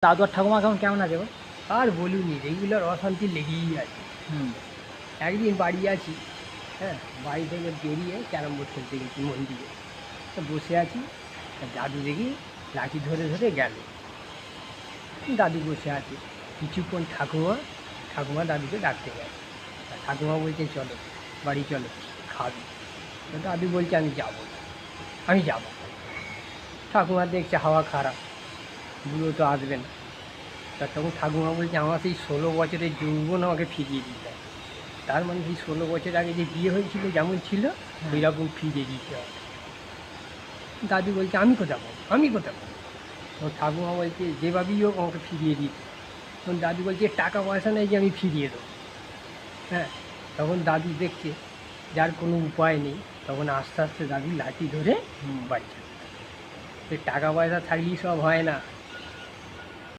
দাদু আর ঠাকুমা কেমন আছে গো? আর বলুনি, রেগুলার অশান্তি লেগেই আছে। হুম। একদিন বাড়ি আছি, হ্যাঁ, বাড়ি থেকে বেরিয়ে ক্যারাম বোর্ড খেলতে গেছি মন্দিরে। তো বসে আছি, তা দাদু দেখি লাঠি ধরে ধরে গেল। দাদু বসে আছে, কিছুক্ষণ ঠাকুমা দাদুকে ডাকতে গেল। তা ঠাকুমা বলছে চলো বাড়ি চলো, খাবি। তো দাদু বলছে আমি যাবো না, আমি যাবো। ঠাকুমা দেখছে হাওয়া খারাপ, বুড়ো তো আসবে না। তা তখন ঠাকুমা বলছে আমার সেই 16 বছরের যৌবন আমাকে ফিরিয়ে দিতে হবে। তার মানে সেই 16 বছর আগে যে বিয়ে হয়েছিল যেমন ছিল হ্যাঁ। ওই রকম ফিরিয়ে দিতে হবে। দাদু বলছে আমি কোথাও পাবো, আমি কোথাও পাবো। তখন ঠাকুমা বলছে যেভাবেই হোক আমাকে ফিরিয়ে দিতে। তখন দাদু বলছে টাকা পয়সা নেই যে আমি ফিরিয়ে দেবো। হ্যাঁ, তখন দাদু দেখছে যার কোনো উপায় নেই, তখন আস্তে আস্তে দাদু লাঠি ধরে বাড়ি চলে। টাকা পয়সা থাকলেই সব হয় না।